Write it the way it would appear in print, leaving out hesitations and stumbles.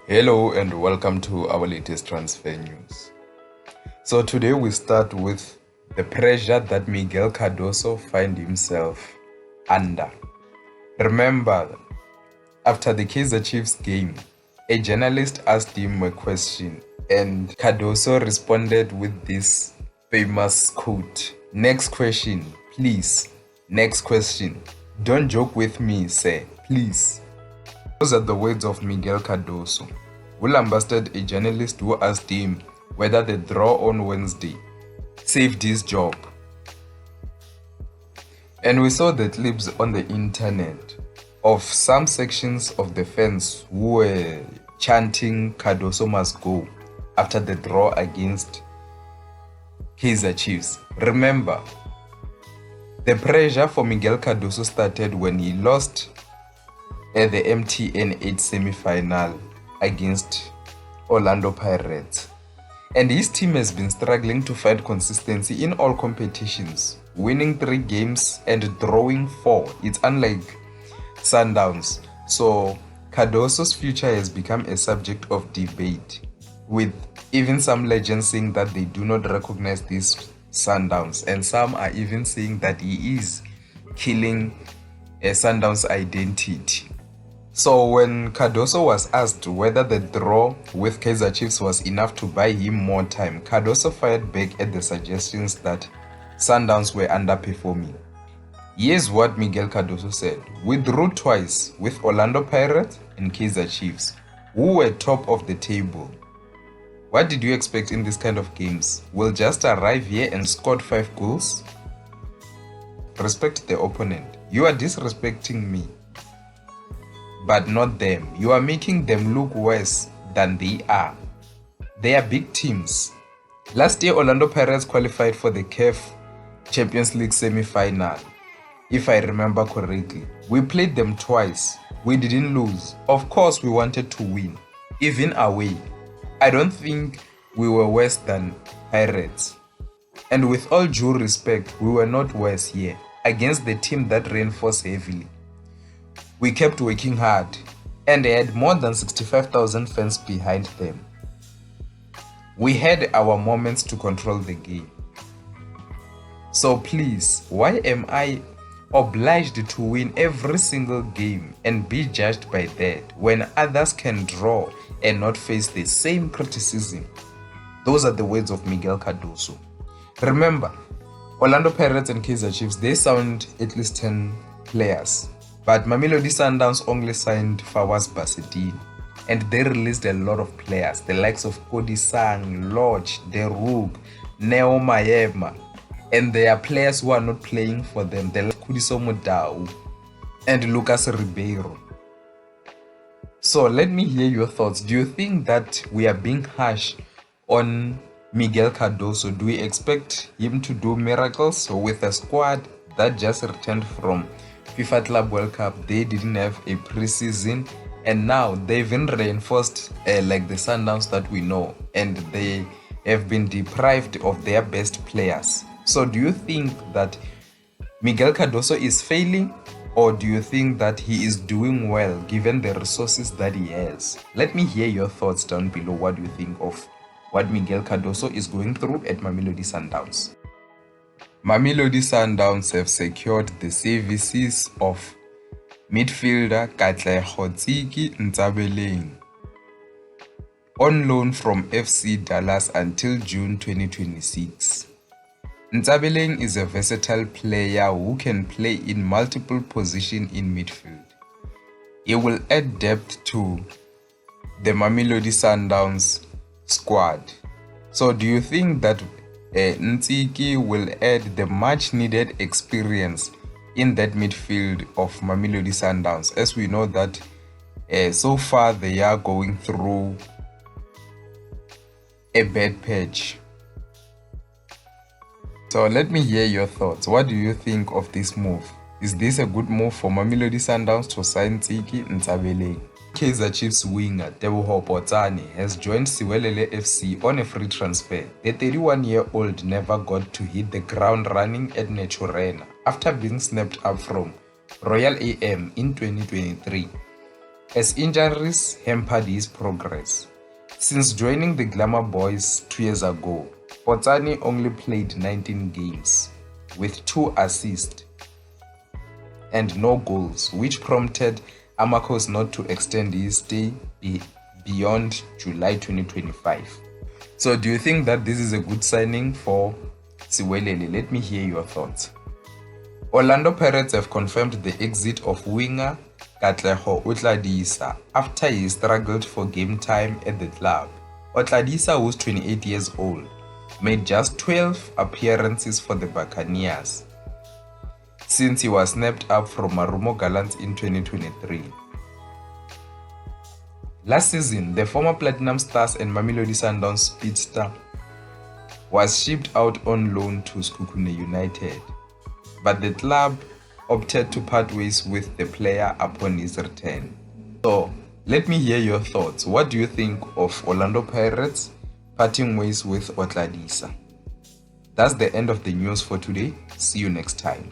Hello and welcome to our latest transfer news. So today we start with the pressure that Miguel Cardoso finds himself under. Remember, after the Kaizer Chiefs game, a journalist asked him a question and Cardoso responded with this famous quote. Next question, please. Next question. Don't joke with me, sir, please. Those are the words of Miguel Cardoso, who lambasted a journalist who asked him whether the draw on Wednesday saved his job. And we saw the clips on the internet of some sections of the fans who were chanting Cardoso must go after the draw against Kaizer Chiefs. Remember, the pressure for Miguel Cardoso started when he lost at the MTN 8 semi-final against Orlando Pirates. And his team has been struggling to find consistency in all competitions, winning 3 games and drawing 4. It's unlike Sundowns. So Cardoso's future has become a subject of debate, with even some legends saying that they do not recognize these Sundowns, and some are even saying that he is killing a Sundowns identity. So when Cardoso was asked whether the draw with Kaizer Chiefs was enough to buy him more time, Cardoso fired back at the suggestions that Sundowns were underperforming. Here's what Miguel Cardoso said: "We drew twice with Orlando Pirates and Kaizer Chiefs, who were top of the table. What did you expect in this kind of games? We'll just arrive here and score 5 goals? Respect the opponent. You are disrespecting me, but not them. You are making them look worse than they are. They are big teams. Last year, Orlando Pirates qualified for the CAF Champions League semi-final, if I remember correctly. We played them twice. We didn't lose. Of course, we wanted to win, even away. I don't think we were worse than Pirates. And with all due respect, we were not worse here against the team that reinforced heavily. We kept working hard and had more than 65,000 fans behind them. We had our moments to control the game. So please, why am I obliged to win every single game and be judged by that when others can draw and not face the same criticism?" Those are the words of Miguel Cardoso. Remember, Orlando Pirates and Kaizer Chiefs, they signed at least 10 players. But Mamelodi Sundowns only signed Fawaz Basedin, and they released a lot of players, the likes of Kodisang, Lodge, Derug, Neo Mayema, and there are players who are not playing for them, the like Kudiso Mudau and Lucas Ribeiro. So let me hear your thoughts. Do you think that we are being harsh on Miguel Cardoso? Do we expect him to do miracles with a squad that just returned from FIFA Club World Cup? They didn't have a preseason, and now they've been reinforced like the Sundowns that we know, and they have been deprived of their best players. So do you think that Miguel Cardoso is failing, or do you think that he is doing well given the resources that he has? Let me hear your thoughts down below. What do you think of what Miguel Cardoso is going through at Mamelodi Sundowns? Mamelodi Sundowns have secured the services of midfielder Katlego Tsiki Ntsabeleng on loan from FC Dallas until June 2026. Ntsabeleng is a versatile player who can play in multiple positions in midfield. He will add depth to the Mamelodi Sundowns squad. So do you think that Ntsiki will add the much needed experience in that midfield of Mamelodi Sundowns, as we know that so far they are going through a bad patch? So let me hear your thoughts. What do you think of this move? Is this a good move for Mamelodi Sundowns to sign Tsiki Ntsabeleng? Kaizer Chiefs winger Tebogo Potsane has joined Siwelele FC on a free transfer. The 31-year-old never got to hit the ground running at Naturena after being snapped up from Royal AM in 2023. as injuries hampered his progress. Since joining the Glamour Boys 2 years ago, Potsane only played 19 games with 2 assists and no goals, which prompted Amakos not to extend his stay beyond July 2025. So do you think that this is a good signing for Siwelele? Let me hear your thoughts. Orlando Pirates have confirmed the exit of winger Katlego Otladisa after he struggled for game time at the club. Otladisa, who's 28 years old, made just 12 appearances for the Buccaneers since he was snapped up from Marumo Gallants in 2023. Last season, the former Platinum Stars and Mamelodi Sundowns speedster was shipped out on loan to Sekhukhune United, but the club opted to part ways with the player upon his return. So, let me hear your thoughts. What do you think of Orlando Pirates parting ways with Otladisa? That's the end of the news for today. See you next time.